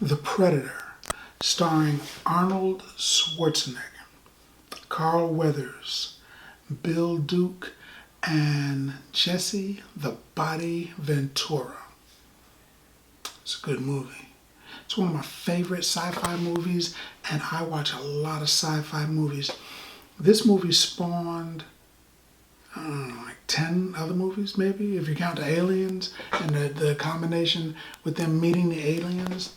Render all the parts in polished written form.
The Predator, starring Arnold Schwarzenegger, Carl Weathers, Bill Duke, and Jesse the Body Ventura. It's a good movie. It's one of my favorite sci-fi movies, and I watch a lot of sci-fi movies. This movie spawned, I don't know, like 10 other movies maybe, if you count the aliens and the combination with them meeting the aliens.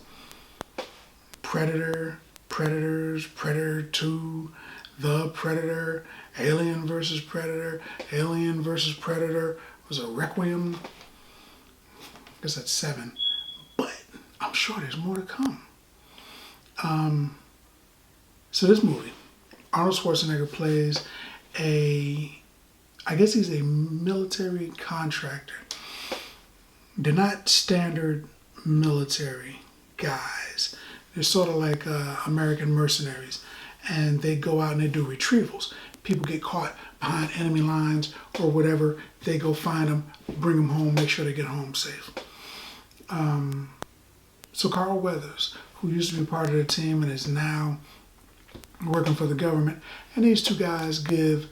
Predator, Predators, Predator 2, The Predator, Alien vs. Predator, Alien vs. Predator, was a Requiem. I guess that's 7. But I'm sure there's more to come. So this movie, Arnold Schwarzenegger plays I guess he's a military contractor. They're not standard military guys. They're sort of like American mercenaries, and they go out and they do retrievals. People get caught behind enemy lines or whatever. They go find them, bring them home, make sure they get home safe. So Carl Weathers, who used to be part of the team and is now working for the government, and these two guys give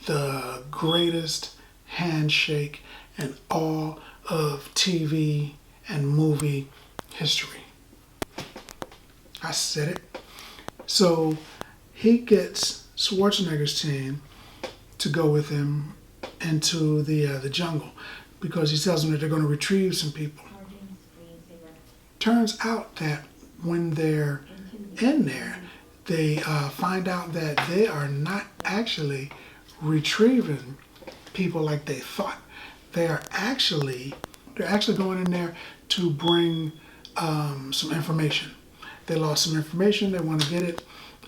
the greatest handshake in all of TV and movie history. I said it. So he gets Schwarzenegger's team to go with him into the jungle because he tells them that they're going to retrieve some people. Turns out that when they're in there, they find out that they are not actually retrieving people like they thought. They're actually going in there to bring some information. They lost some information, they want to get it,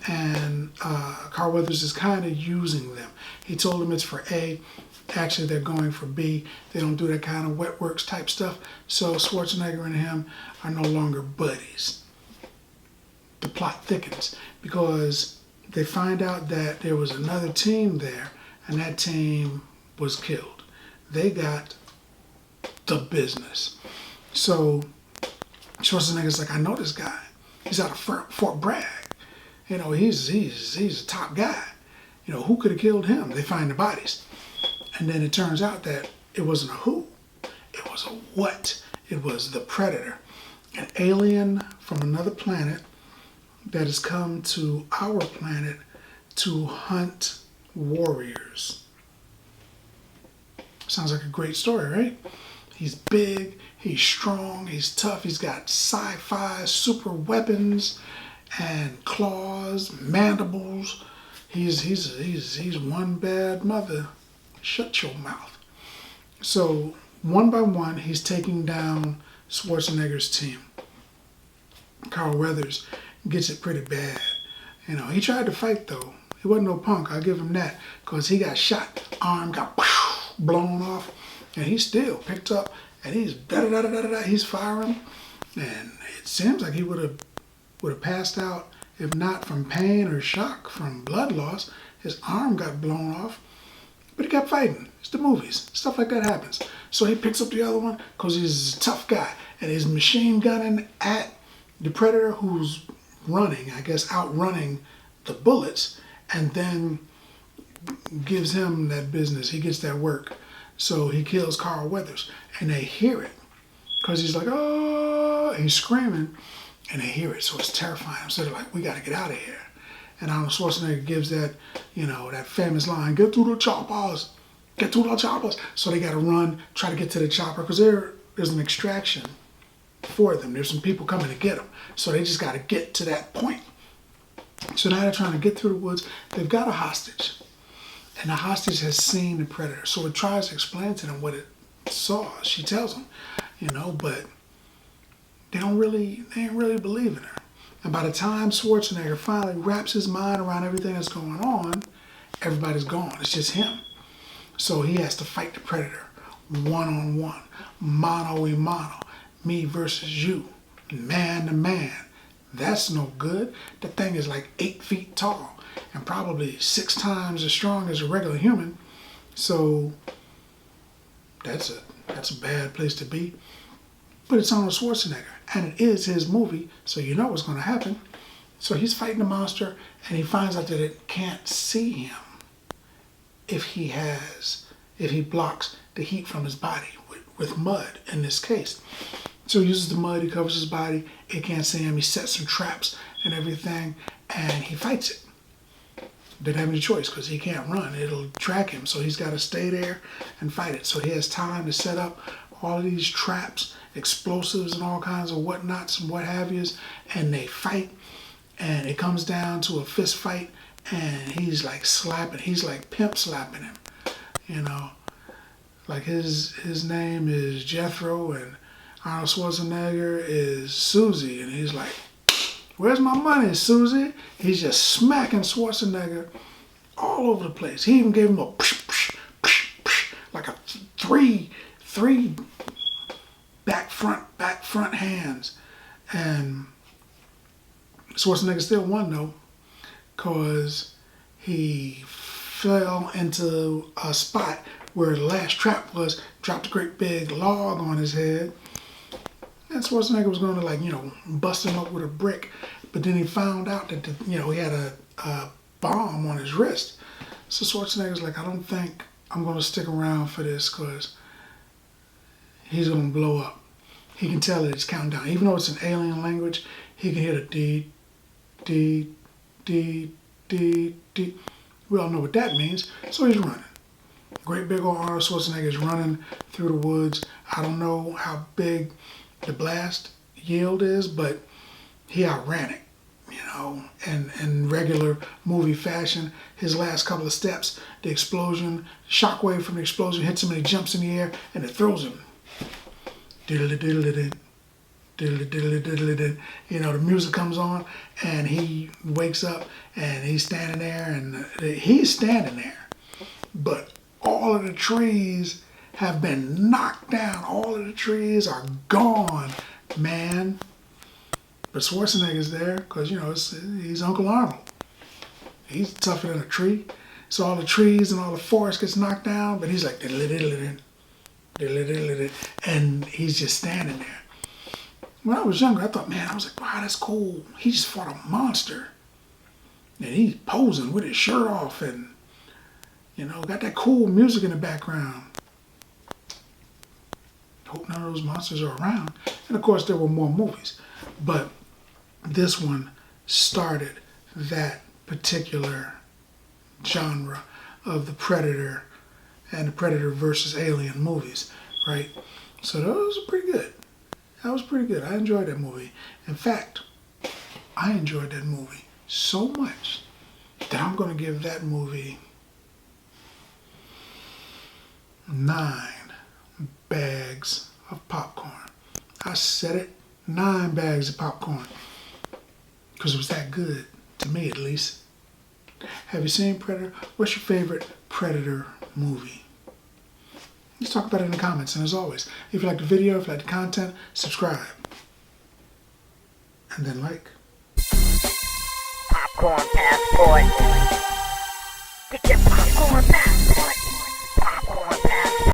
and Carl Weathers is kind of using them. He told them it's for A, actually they're going for B. They don't do that kind of wet works type stuff, so Schwarzenegger and him are no longer buddies. The plot thickens because they find out that there was another team there, and that team was killed. They got the business. So Schwarzenegger's like, I know this guy. He's out of Fort Bragg. You know, he's a top guy. You know, who could have killed him? They find the bodies. And then it turns out that it wasn't a who. It was a what. It was the Predator. An alien from another planet that has come to our planet to hunt warriors. Sounds like a great story, right? He's big, he's strong, he's tough, he's got sci-fi super weapons and claws, mandibles. He's one bad mother. Shut your mouth. So one by one, he's taking down Schwarzenegger's team. Carl Weathers gets it pretty bad. You know, he tried to fight though. He wasn't no punk, I'll give him that, because he got shot, arm got blown off, and he still picked up, and he's he's firing, and it seems like he would have passed out if not from pain or shock from blood loss. His arm got blown off, but he kept fighting. It's the movies, stuff like that happens. So he picks up the other one because he's a tough guy, and he's machine gunning at the Predator, who's running, I guess, outrunning the bullets, and then gives him that business. He gets that work. So he kills Carl Weathers, and they hear it because he's like, oh, and he's screaming, and they hear it. So it's terrifying. So they're like, we got to get out of here. And Arnold Schwarzenegger gives that, you know, that famous line, get to the choppers, get to the choppers. So they got to run, try to get to the chopper because there's an extraction for them. There's some people coming to get them. So they just got to get to that point. So now they're trying to get through the woods. They've got a hostage. And the hostage has seen the Predator. So it tries to explain to them what it saw. She tells them, you know, but they ain't really believing her. And by the time Schwarzenegger finally wraps his mind around everything that's going on, everybody's gone. It's just him. So he has to fight the Predator one-on-one, mano-a-mano, me versus you, man to man. That's no good. The thing is like 8 feet tall and probably 6 times as strong as a regular human. So That's a bad place to be. But it's Arnold Schwarzenegger, and it is his movie, so you know what's going to happen. So he's fighting the monster, and he finds out that it can't see him if he blocks the heat from his body with mud in this case. So he uses the mud, he covers his body, it can't see him, he sets some traps and everything, and he fights it. Didn't have any choice because he can't run, it'll track him, so he's got to stay there and fight it. So he has time to set up all of these traps, explosives and all kinds of whatnots and what have yous, and they fight, and it comes down to a fist fight, and he's like pimp slapping him, you know. Like his name is Jethro, and Arnold Schwarzenegger is Susie, and he's like, "Where's my money, Susie?" He's just smacking Schwarzenegger all over the place. He even gave him a psh, psh, psh, psh, like a three back front hands, and Schwarzenegger still won though, cause he fell into a spot where the last trap was, dropped a great big log on his head, and Schwarzenegger was going to bust him up with a brick, but then he found out that he had a bomb on his wrist. So Schwarzenegger's like, I don't think I'm going to stick around for this because he's going to blow up. He can tell that it's counting down. Even though it's an alien language, he can hear the dee, dee, dee, dee, dee. We all know what that means, so he's running. Great big old Arnold Schwarzenegger is running through the woods. I don't know how big the blast yield is, but he outran it, in regular movie fashion. His last couple of steps, the explosion, shockwave from the explosion hits him and he jumps in the air and it throws him. Diddly diddly diddly diddly diddly diddly. The music comes on and he wakes up and he's standing there, but all of the trees have been knocked down. All of the trees are gone, man. But Schwarzenegger's there because, he's Uncle Arnold. He's tougher than a tree. So all the trees and all the forest gets knocked down, but he's like, diddly diddly diddly diddly, and he's just standing there. When I was younger, I thought, man, I was like, wow, that's cool. He just fought a monster. And he's posing with his shirt off and, got that cool music in the background. Hope none of those monsters are around. And of course, there were more movies. But this one started that particular genre of the Predator and the Predator versus Alien movies, right? So those were pretty good. That was pretty good. I enjoyed that movie. In fact, I enjoyed that movie so much that I'm going to give that movie 9 bags of popcorn. I said it, 9 bags of popcorn. Because it was that good, to me at least. Have you seen Predator? What's your favorite Predator movie? Let's talk about it in the comments. And as always, if you like the video, if you like the content, subscribe. And then like. Popcorn passport. Get your popcorn passport.